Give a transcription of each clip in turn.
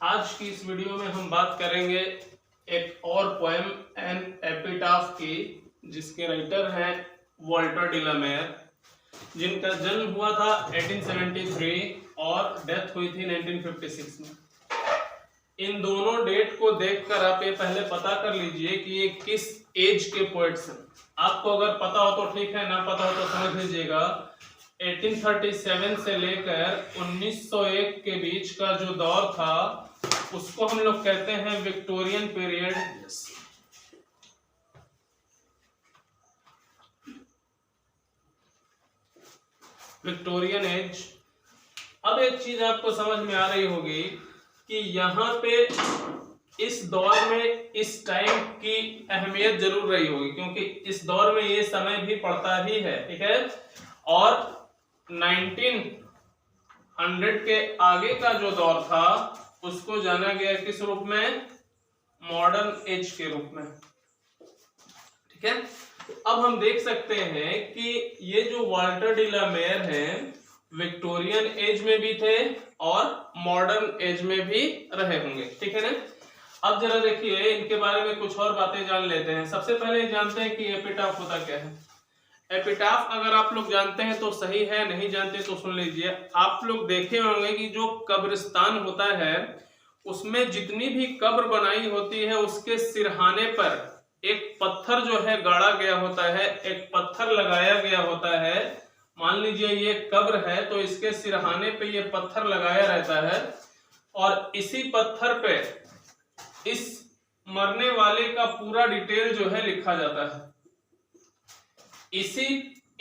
आज की इस वीडियो में हम बात करेंगे एक और पोएम एन एपिटाफ की, जिसके राइटर हैं वॉल्टर डी ला मेयर, जिनका जन्म हुआ था 1873 और डेथ हुई थी 1956 में। इन दोनों डेट को देखकर आप ये पहले पता कर लीजिए कि ये किस एज के पोएट्स हैं। आपको अगर पता हो तो ठीक है, ना पता हो तो समझ लीजिएगा 1837 से लेकर 1901 के बीच का जो दौर था उसको हम लोग कहते हैं विक्टोरियन पीरियड। Victorian age. अब एक चीज आपको समझ में आ रही होगी कि यहाँ पे इस दौर में इस टाइम की अहमियत जरूर रही होगी, क्योंकि इस दौर में ये समय भी पड़ता ही है, ठीक है। और 1900 के आगे का जो दौर था उसको जाना गया किस रूप में? मॉडर्न एज के रूप में, ठीक है। अब हम देख सकते हैं कि ये जो वॉल्टर डी ला मेयर हैं विक्टोरियन एज में भी थे और मॉडर्न एज में भी रहे होंगे, ठीक है ना। अब जरा देखिए इनके बारे में कुछ और बातें जान लेते हैं। सबसे पहले जानते हैं कि एपिटाफ होता क्या है। एपिटाफ अगर आप लोग जानते हैं तो सही है, नहीं जानते तो सुन लीजिए। आप लोग देखे होंगे कि जो कब्रिस्तान होता है उसमें जितनी भी कब्र बनाई होती है उसके सिरहाने पर एक पत्थर जो है गाड़ा गया होता है, एक पत्थर लगाया गया होता है। मान लीजिए ये कब्र है तो इसके सिरहाने पे ये पत्थर लगाया रहता है और इसी पत्थर पे इस मरने वाले का पूरा डिटेल जो है लिखा जाता है। इसी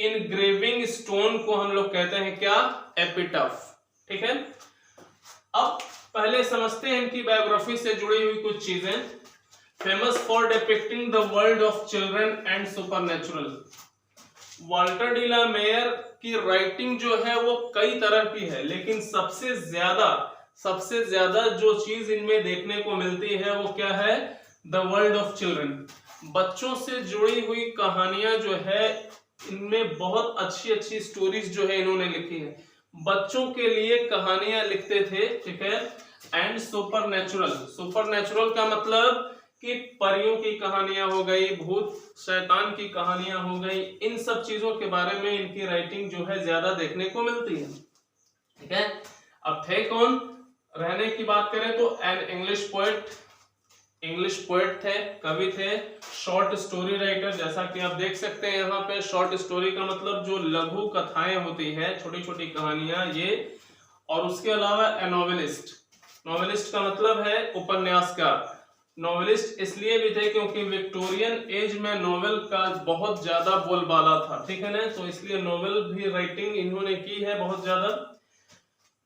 इनग्रेविंग स्टोन को हम लोग कहते हैं क्या? एपिटाफ, ठीक है। अब पहले समझते हैं इनकी बायोग्राफी से जुड़ी हुई कुछ चीजें। Famous for depicting the world of children and supernatural. Walter de la Mare की राइटिंग जो है वो कई तरह की है, लेकिन सबसे ज्यादा जो चीज इनमें देखने को मिलती है वो क्या है? The world of children. बच्चों से जुड़ी हुई कहानियां जो है इनमें बहुत अच्छी अच्छी स्टोरीज जो है इन्होंने लिखी है। बच्चों के लिए कहानियां लिखते थे, ठीक है। एंड सुपरनैचुरल का मतलब कि परियों की कहानियां हो गई, भूत शैतान की कहानियां हो गई, इन सब चीजों के बारे में इनकी राइटिंग जो है ज्यादा देखने को मिलती है, ठीक है। अब थे कौन? रहने की बात करें तो एन इंग्लिश पोएट थे, कवि थे, शॉर्ट स्टोरी राइटर। जैसा कि आप देख सकते हैं यहाँ पे शॉर्ट स्टोरी का मतलब जो लघु कथाएं होती है, छोटी छोटी कहानियां ये। और उसके अलावा ए नॉवेलिस्ट का मतलब है उपन्यासकार। नॉवेलिस्ट इसलिए भी थे क्योंकि विक्टोरियन एज में नॉवेल का बहुत ज्यादा बोलबाला था, ठीक है ना, तो इसलिए नॉवेल भी राइटिंग इन्होंने की है बहुत ज्यादा।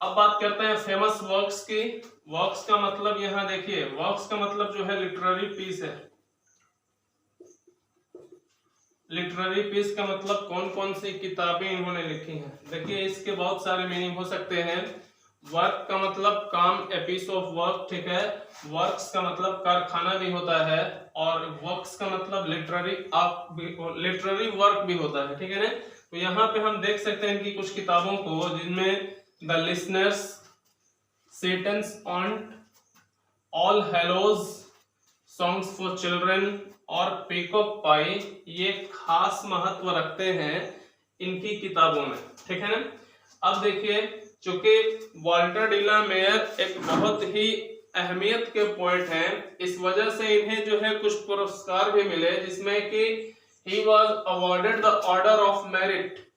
अब बात करते हैं फेमस वर्क्स की। वर्क्स का मतलब यहाँ देखिए, वर्क्स का मतलब जो है लिटरेरी पीस है। लिटरेरी पीस का मतलब कौन कौन सी किताबें इन्होंने लिखी हैं। देखिए इसके बहुत सारे मीनिंग हो सकते हैं। वर्क का मतलब काम, ए पीस ऑफ वर्क, ठीक है। वर्क्स का मतलब कारखाना भी होता है और वर्क्स का मतलब लिटरेरी वर्क भी होता है, ठीक है ना। तो यहाँ पे हम देख सकते हैं इनकी कुछ किताबों को, जिनमें the listeners, Seaton's aunt, all hallows, songs for children और पीकॉक पाई ये खास महत्व रखते हैं इनकी किताबों में, ठीक है ना। अब देखिए चूंकि वॉल्टर डी ला मेयर एक बहुत ही अहमियत के पोएट हैं, इस वजह से इन्हें जो है कुछ पुरस्कार भी मिले, जिसमें कि he was awarded the order of merit.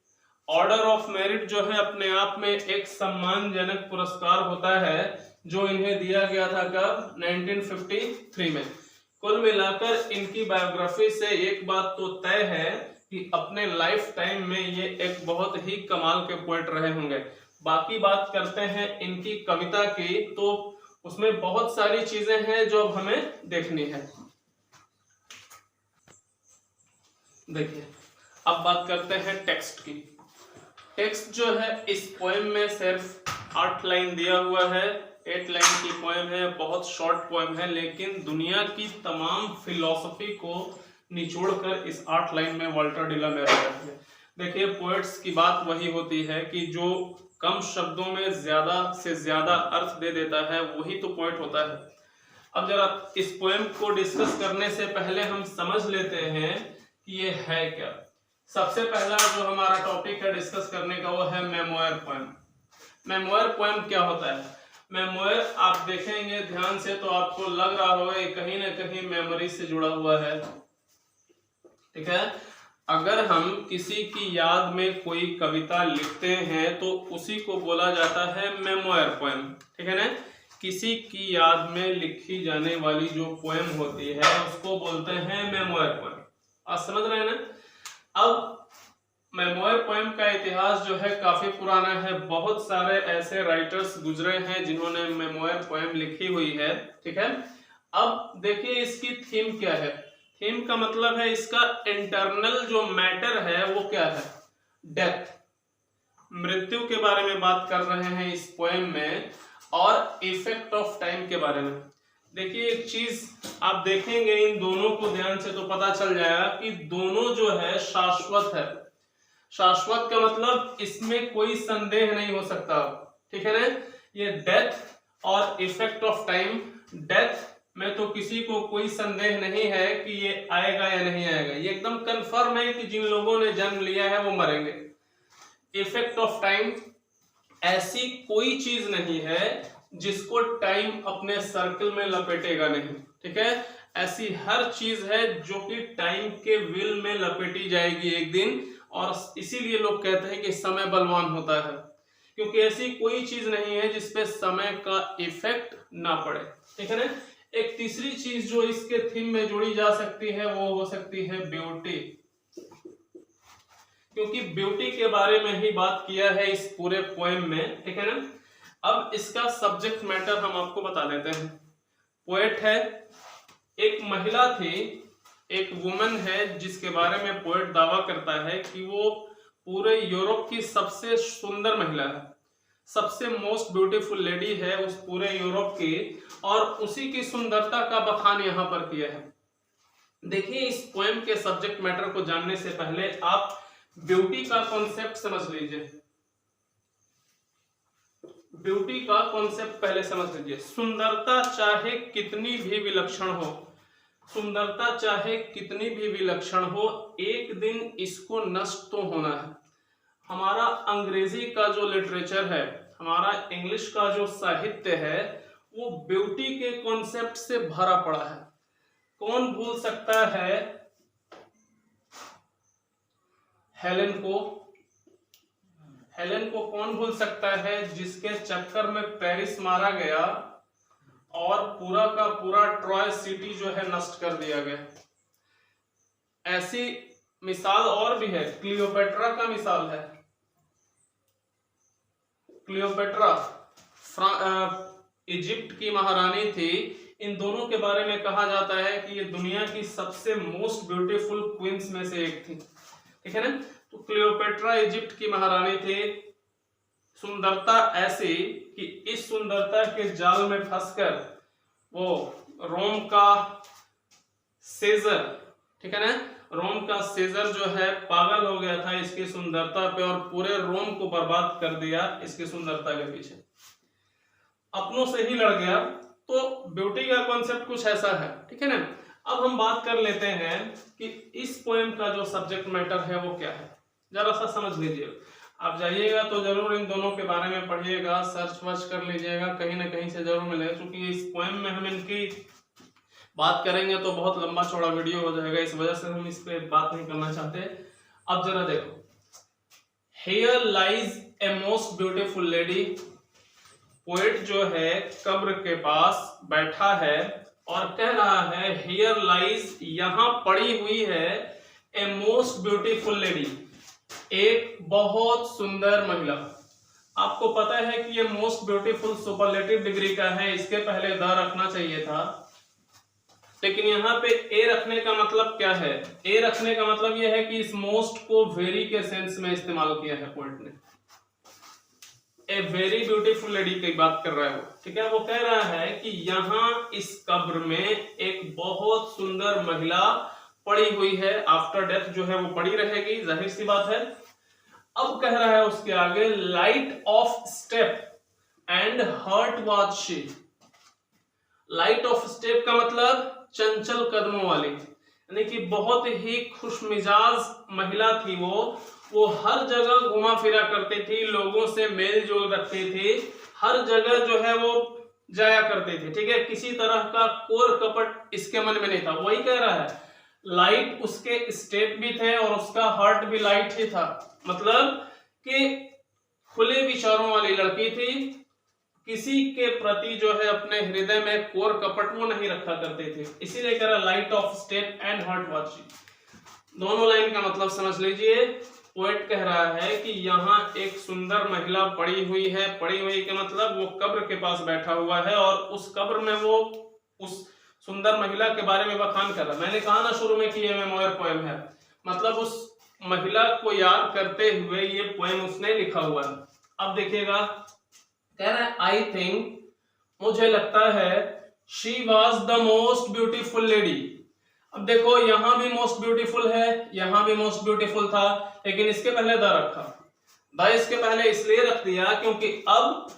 Order of merit जो है अपने आप में एक सम्मानजनक पुरस्कार होता है जो इन्हें दिया गया था कब? 1953 में। कुल मिलाकर इनकी बायोग्राफी से एक बात तो तय है कि अपने लाइफ टाइम में ये एक बहुत ही कमाल के पोएट रहे होंगे। बाकी बात करते हैं इनकी कविता की, तो उसमें बहुत सारी चीजें हैं जो अब हमें देखनी है। देखिए अब बात करते हैं टेक्स्ट की। टेक्स्ट जो है इस पोएम में सिर्फ 8 लाइन दिया हुआ है। 8 लाइन की पोएम है, बहुत शॉर्ट पोएम है, लेकिन दुनिया की तमाम फिलॉसफी को निचोड़कर इस 8 लाइन में वॉल्टर डी ला मेयर ने। देखिए पोएट्स की बात वही होती है कि जो कम शब्दों में ज्यादा से ज्यादा अर्थ दे देता है, वही तो पॉइंट होता है। अब जरा इस पोएम को डिस्कस करने से पहले हम समझ लेते हैं कि ये है क्या। सबसे पहला जो हमारा टॉपिक है डिस्कस करने का वो है मेमोयर पोएम। मेमोयर पोएम क्या होता है? मेमोयर आप देखेंगे ध्यान से तो आपको लग रहा होगा ये कहीं ना कहीं मेमोरी से जुड़ा हुआ है, ठीक है। अगर हम किसी की याद में कोई कविता लिखते हैं तो उसी को बोला जाता है मेमोयर पोएम, ठीक है ना। किसी की याद में लिखी जाने वाली जो पोएम होती है उसको बोलते हैं मेमोयर पोएम। आप समझ रहे हैं ना। अब मेमोयर पोएम का इतिहास जो है काफी पुराना है, बहुत सारे ऐसे राइटर्स गुजरे हैं जिन्होंने मेमोयर पोएम लिखी हुई है, ठीक है। अब देखिए इसकी थीम क्या है। थीम का मतलब है इसका इंटरनल जो मैटर है वो क्या है, डेथ, मृत्यु के बारे में बात कर रहे हैं इस पोएम में, और इफेक्ट ऑफ टाइम के बारे में। देखिए एक चीज आप देखेंगे इन दोनों को ध्यान से तो पता चल जाएगा कि दोनों जो है शाश्वत है। शाश्वत का मतलब इसमें कोई संदेह नहीं हो सकता, ठीक है ना। ये डेथ और इफेक्ट ऑफ टाइम, डेथ में तो किसी को कोई संदेह नहीं है कि ये आएगा या नहीं आएगा, ये एकदम कंफर्म है कि जिन लोगों ने जन्म लिया है वो मरेंगे। इफेक्ट ऑफ टाइम, ऐसी कोई चीज नहीं है जिसको टाइम अपने सर्कल में लपेटेगा नहीं, ठीक है। ऐसी हर चीज है जो कि टाइम के व्हील में लपेटी जाएगी एक दिन, और इसीलिए लोग कहते हैं कि समय बलवान होता है, क्योंकि ऐसी कोई चीज नहीं है जिसपे समय का इफेक्ट ना पड़े, ठीक है ना। एक तीसरी चीज जो इसके थीम में जोड़ी जा सकती है वो हो सकती है ब्यूटी, क्योंकि ब्यूटी के बारे में ही बात किया है इस पूरे पोएम में, ठीक है ना। अब इसका सब्जेक्ट मैटर हम आपको बता देते हैं। पोएट है, एक महिला थी, एक वुमन है जिसके बारे में पोएट दावा करता है कि वो पूरे यूरोप की सबसे सुंदर महिला है, सबसे मोस्ट ब्यूटीफुल लेडी है उस पूरे यूरोप की, और उसी की सुंदरता का बखान यहाँ पर किया है। देखिए इस पोएम के सब्जेक्ट मैटर को जानने से पहले आप ब्यूटी का कॉन्सेप्ट समझ लीजिए। ब्यूटी का कॉन्सेप्ट पहले समझ लीजिए। सुंदरता चाहे कितनी भी विलक्षण हो, सुंदरता चाहे कितनी भी विलक्षण हो, एक दिन इसको नष्ट तो होना है। हमारा अंग्रेजी का जो लिटरेचर है, हमारा इंग्लिश का जो साहित्य है, वो ब्यूटी के कॉन्सेप्ट से भरा पड़ा है। कौन भूल सकता है हेलेन को? हेलेन को कौन भूल सकता है जिसके चक्कर में पेरिस मारा गया और पूरा का पूरा ट्रॉय सिटी जो है नष्ट कर दिया गया। ऐसी मिसाल और भी है, क्लियोपेट्रा का मिसाल है। क्लियोपेट्रा इजिप्ट की महारानी थी। इन दोनों के बारे में कहा जाता है कि ये दुनिया की सबसे मोस्ट ब्यूटीफुल क्वींस में से एक थी, ठीक है ना। तो क्लियोपेट्रा इजिप्ट की महारानी थी। सुंदरता ऐसी कि इस सुंदरता के जाल में फंसकर वो रोम का सीजर, ठीक है ना, रोम का सीजर जो है पागल हो गया था इसकी सुंदरता पे, और पूरे रोम को बर्बाद कर दिया इसकी सुंदरता के पीछे, अपनों से ही लड़ गया। तो ब्यूटी का कॉन्सेप्ट कुछ ऐसा है, ठीक है ना। अब हम बात कर लेते हैं कि इस पोएम का जो सब्जेक्ट मैटर है वो क्या है, जरा सा समझ लीजिए। आप जाइएगा तो जरूर इन दोनों के बारे में पढ़िएगा, सर्च वर्च कर लीजिएगा, कहीं ना कहीं से जरूर मिलेगा। क्योंकि इस पोएम में हम इनकी बात करेंगे तो बहुत लंबा चौड़ा वीडियो हो जाएगा, इस वजह से हम इस पे बात नहीं करना चाहते। अब जरा देखो, here lies a most beautiful lady. Poet जो है कब्र के पास बैठा है और कह रहा है हियर लाइज, यहाँ पड़ी हुई है, ए मोस्ट ब्यूटीफुल लेडी, एक बहुत सुंदर महिला। आपको पता है कि ये मोस्ट ब्यूटीफुल सुपरलेटिव डिग्री का है, इसके पहले द रखना चाहिए था, लेकिन यहाँ पे ए रखने का मतलब क्या है? ए रखने का मतलब यह है कि इस मोस्ट को वेरी के सेंस में इस्तेमाल किया है पोएट ने। ए वेरी ब्यूटीफुल लेडी की बात कर रहा है वो, ठीक है। वो कह रहा है कि यहाँ इस कब्र में एक बहुत सुंदर महिला पड़ी हुई है, आफ्टर डेथ जो है वो पड़ी रहेगी, जाहिर सी बात है। अब कह रहा है उसके आगे light of step and heart was she. Light of step का मतलब चंचल कदमों वाली, यानी कि बहुत ही खुशमिजाज महिला थी वो हर जगह घुमा फिरा करती थी, लोगों से मेल जोल रखती थी, हर जगह जो है वो जाया करती थी, ठीक है। किसी तरह का कोर कपट इसके मन में नहीं था। वही कह रहा है लाइट उसके स्टेप भी थे और उसका हार्ट भी लाइट ही था, मतलब कि खुले विचारों वाली लड़की थी, किसी के प्रति जो है अपने हृदय में कोर कपट वो नहीं रखा करते थे, इसीलिए कह रहा light of step and heart was she. दोनों लाइन का मतलब समझ लीजिए। पोएट कह रहा है कि यहाँ एक सुंदर महिला पड़ी हुई है, पड़ी हुई के मतलब वो कब्र के पास बैठा हुआ है और उस कब्र में वो उस सुंदर महिला के बारे में बखान कर रहा है। मैंने कहा ना शुरू में कि ये मेमोयर पोएम है, मतलब उस महिला को याद करते हुए ये पोएम उसने लिखा हुआ है। अब देखिएगा, कह रहा है आई थिंक, मुझे लगता है, she was the most beautiful lady. अब देखो यहां भी मोस्ट ब्यूटीफुल है, यहां भी मोस्ट ब्यूटीफुल था, लेकिन इसके पहले द रखा। द इसके पहले इसलिए रख दिया क्योंकि अब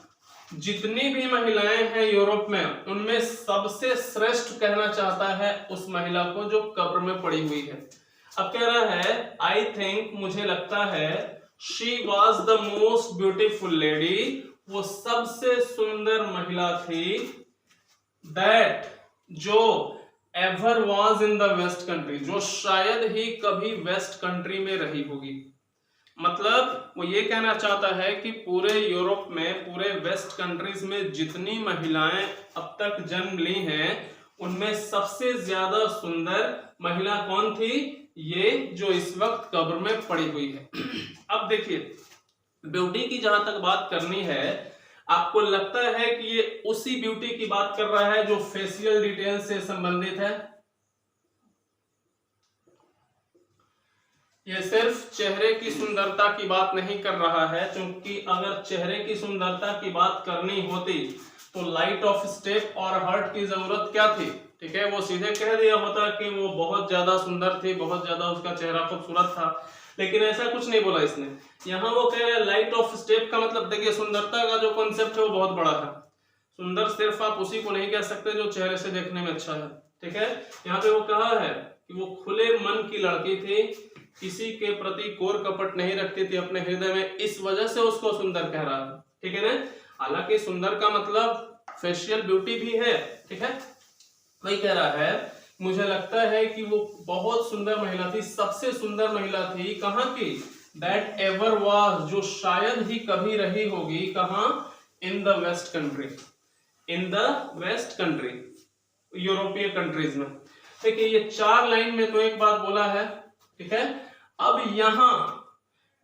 जितनी भी महिलाएं हैं यूरोप में उनमें सबसे श्रेष्ठ कहना चाहता है उस महिला को जो कब्र में पड़ी हुई है। अब कह रहा है आई थिंक, मुझे लगता है, she was the most beautiful lady, वो सबसे सुंदर महिला थी, दैट, जो ever was in the west country, जो शायद ही कभी वेस्ट कंट्री में रही होगी। मतलब वो ये कहना चाहता है कि पूरे यूरोप में, पूरे वेस्ट कंट्रीज में जितनी महिलाएं अब तक जन्म ली हैं उनमें सबसे ज्यादा सुंदर महिला कौन थी, ये जो इस वक्त कब्र में पड़ी हुई है। अब देखिए ब्यूटी की जहां तक बात करनी है, आपको लगता है कि ये उसी ब्यूटी की बात कर रहा है जो फेशियल डिटेल से संबंधित है? ये सिर्फ चेहरे की सुंदरता की बात नहीं कर रहा है, क्योंकि अगर चेहरे की सुंदरता की बात करनी होती तो लाइट ऑफ स्टेप और हार्ट की जरूरत क्या थी, ठीक है। वो सीधे कह दिया होता कि वो बहुत ज्यादा सुंदर थी, बहुत ज्यादा उसका चेहरा खूबसूरत था, लेकिन ऐसा कुछ नहीं बोला इसने। यहाँ वो कह रहा है लाइट ऑफ स्टेप का मतलब, देखिए सुंदरता का जो कॉन्सेप्ट है वो बहुत बड़ा है। सुंदर सिर्फ आप उसी को नहीं कह सकते जो चेहरे से देखने में अच्छा है, ठीक है। यहाँ पे वो कहा है कि वो खुले मन की लड़की थी, किसी के प्रति कोर कपट नहीं रखती थी अपने हृदय में, इस वजह से उसको सुंदर कह रहा है, ठीक है ना। हालांकि सुंदर का मतलब फेशियल ब्यूटी भी है, ठीक है। वही कह रहा है मुझे लगता है कि वो बहुत सुंदर महिला थी, सबसे सुंदर महिला थी, कहाँ की, दैट एवर वाज, जो शायद ही कभी रही होगी, कहाँ, in the west country, in the west country, यूरोपीय कंट्रीज में। देखिए ये 4 लाइन में तो एक बात बोला है, ठीक है। अब यहां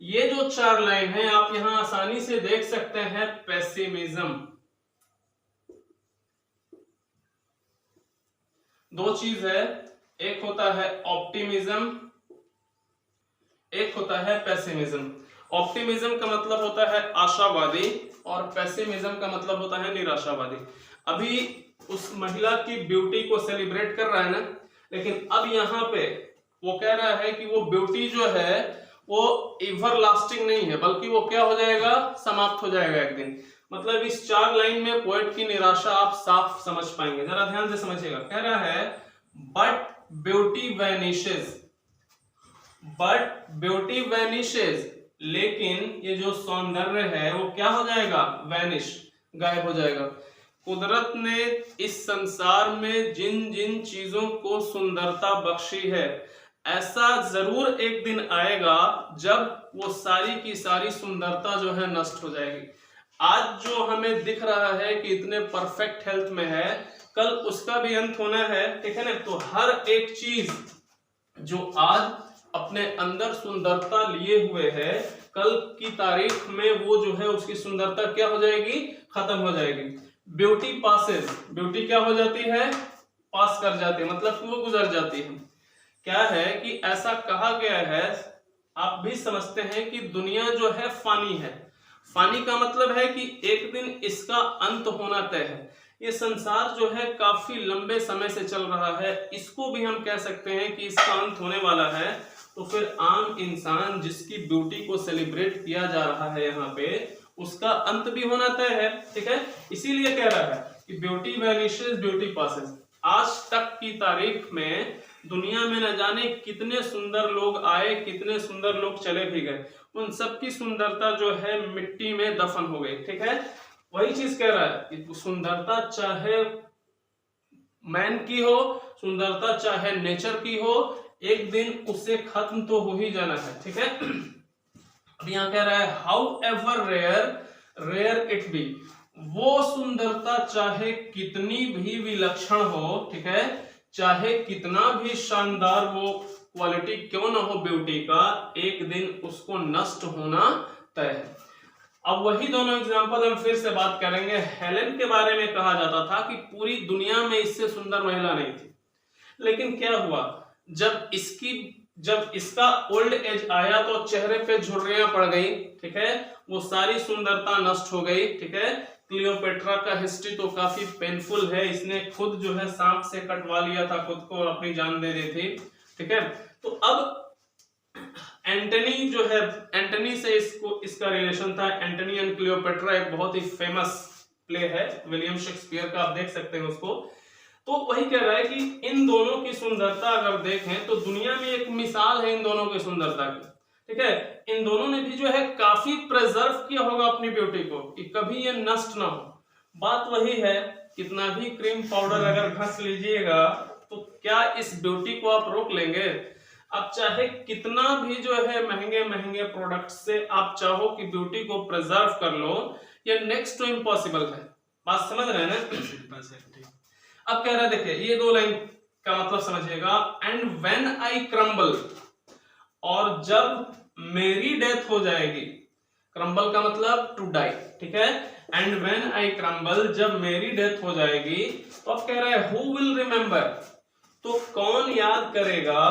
ये जो 4 लाइन है आप यहां आसानी से देख सकते हैं पेसिमिज्म। 2 चीज है, एक होता है ऑप्टिमिज्म, एक होता है पेसिमिज्म। ऑप्टिमिज्म का मतलब होता है आशावादी और पेसिमिज्म का मतलब होता है निराशावादी। अभी उस महिला की ब्यूटी को सेलिब्रेट कर रहा है ना, लेकिन अब यहाँ पे वो कह रहा है कि वो ब्यूटी जो है वो एवर लास्टिंग नहीं है, बल्कि वो क्या हो जाएगा, समाप्त हो जाएगा एक दिन। मतलब इस 4 लाइन में पोएट की निराशा आप साफ समझ पाएंगे, जरा ध्यान से समझिएगा। कह रहा है but beauty vanishes, but beauty vanishes, लेकिन ये जो सौंदर्य है वो क्या हो जाएगा, वैनिश, गायब हो जाएगा। कुदरत ने इस संसार में जिन जिन चीजों को सुंदरता बख्शी है, ऐसा जरूर एक दिन आएगा जब वो सारी की सारी सुंदरता जो है नष्ट हो जाएगी। आज जो हमें दिख रहा है कि इतने परफेक्ट हेल्थ में है, कल उसका भी अंत होना है, ठीक है ना। तो हर एक चीज जो आज अपने अंदर सुंदरता लिए हुए है, कल की तारीख में वो जो है उसकी सुंदरता क्या हो जाएगी, खत्म हो जाएगी। ब्यूटी पासेस, ब्यूटी क्या हो जाती है, पास कर जाती है, मतलब वो गुजर जाती है। क्या है कि ऐसा कहा गया है, आप भी समझते हैं कि दुनिया जो है फानी है। फानी का मतलब है कि एक दिन इसका अंत होना तय है। ये संसार जो है काफी लंबे समय से चल रहा है, इसको भी हम कह सकते हैं कि इसका अंत होने वाला है। तो फिर आम इंसान जिसकी ब्यूटी को सेलिब्रेट किया जा रहा है यहाँ पे, उसका अंत भी होना तय है। ठीक है, इसीलिए कह रहा है कि ब्यूटी वैनिशेस ब्यूटी पासेस। आज तक की तारीख में दुनिया में न जाने कितने सुंदर लोग आए, कितने सुंदर लोग चले भी गए, उन सब की सुंदरता जो है मिट्टी में दफन हो गई। ठीक है, वही चीज कह रहा है कि सुंदरता चाहे मैन की हो, सुंदरता चाहे नेचर की हो, एक दिन उससे खत्म तो हो ही जाना है। ठीक है, अब यहाँ कह रहा है however rare it be, वो सुंदरता चाहे कितनी भी विलक्षण हो, ठीक है, चाहे कितना भी शानदार वो क्वालिटी क्यों ना हो ब्यूटी का, एक दिन उसको नष्ट होना तय है। अब वही दोनों एग्जांपल हम फिर से बात करेंगे। हेलेन के बारे में कहा जाता था कि पूरी दुनिया में इससे सुंदर महिला नहीं थी, लेकिन क्या हुआ, जब इसका ओल्ड एज आया तो चेहरे पे झुर्रियां पड़ गई। ठीक है, वो सारी सुंदरता नष्ट हो गई। ठीक है, क्लियोपेट्रा का हिस्ट्री तो काफी पेनफुल है, इसने खुद जो है सांप से कटवा लिया था खुद को और अपनी जान दे दी थी। ठीक है, तो अब एंटनी जो है, एंटनी से इसका रिलेशन था। एंटनी एंड क्लियोपेट्रा एक बहुत ही फेमस प्ले है विलियम शेक्सपियर का, आप देख सकते हैं उसको। तो वही कह रहा है कि इन दोनों की सुंदरता अगर देखें तो दुनिया में एक मिसाल है इन दोनों की सुंदरता की। ठीक है, इन दोनों ने भी जो है काफी प्रिजर्व किया होगा अपनी ब्यूटी को कि कभी ये नष्ट ना हो। बात वही है, कितना भी क्रीम पाउडर अगर घस लीजिएगा तो क्या इस ब्यूटी को आप रोक लेंगे? आप चाहे कितना भी जो है महंगे महंगे प्रोडक्ट से आप चाहो कि ब्यूटी को प्रिजर्व कर लो, ये नेक्स्ट टू इम्पॉसिबल है। बात समझ रहे हैं ना? अब कह रहा है, देखिए ये दो लाइन का मतलब समझिएगा। एंड व्हेन आई क्रम्बल, और जब मेरी डेथ हो जाएगी, क्रम्बल का मतलब टू डाई। ठीक है, एंड व्हेन आई क्रम्बल, जब मेरी डेथ हो जाएगी, तो अब कह रहा है हु विल रिमेंबर, तो कौन याद करेगा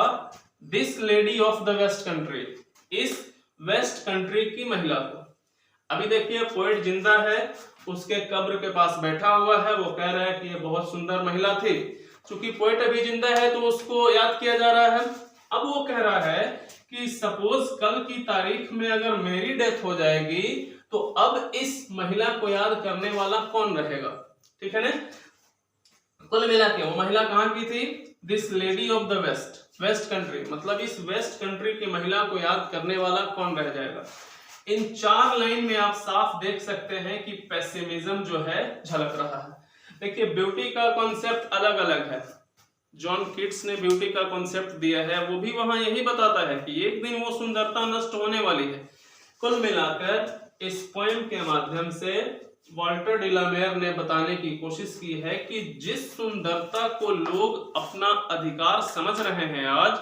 this lady of the west country, इस वेस्ट कंट्री की महिला को। अभी देखिए पोएट जिंदा है, उसके कब्र के पास बैठा हुआ है, वो कह रहा है कि ये बहुत सुंदर महिला थी। चूंकि पोएट अभी जिंदा है तो उसको याद किया जा रहा है। अब वो कह रहा है कि सपोज कल की तारीख में अगर मेरी डेथ हो जाएगी तो अब इस महिला को याद करने वाला कौन रहेगा? ठीक है ना, कुल मिला के वो महिला कहाँ की थी? This lady of the west country, मतलब इस वेस्ट कंट्री की महिला को याद करने वाला कौन रह जाएगा? इन चार लाइन में आप साफ देख सकते हैं कि पेसिमिज्म जो है झलक रहा है। देखिए ब्यूटी का कॉन्सेप्ट अलग अलग है। जॉन किट्स ने ब्यूटी का कॉन्सेप्ट दिया है, वो भी वहां यही बताता है कि एक दिन वो सुंदरता नष्ट होने वाली है। कुल मिलाकर इस पोएम के माध्यम से वाल्टर डिलामेयर ने बताने की कोशिश की है कि जिस सुंदरता को लोग अपना अधिकार समझ रहे हैं आज,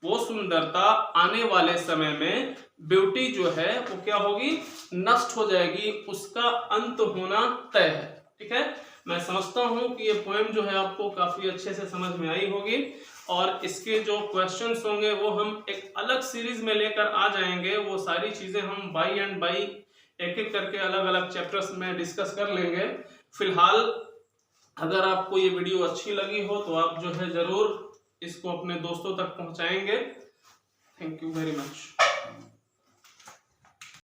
वो सुंदरता आने वाले समय में ब्यूटी जो है वो क्या होगी? नष्ट हो जाएगी, उसका अंत होना तय है। ठीक है, मैं समझता हूं कि ये पोएम जो है आपको काफी अच्छे से समझ में आई होगी और इसके जो क्वेश्चंस होंगे वो हम एक अलग सीरीज में लेकर आ जाएंगे। वो सारी चीजें हम बाई एंड बाई एक एक करके अलग अलग चैप्टर्स में डिस्कस कर लेंगे। फिलहाल अगर आपको ये वीडियो अच्छी लगी हो तो आप जो है जरूर इसको अपने दोस्तों तक पहुंचाएंगे। Thank you very much.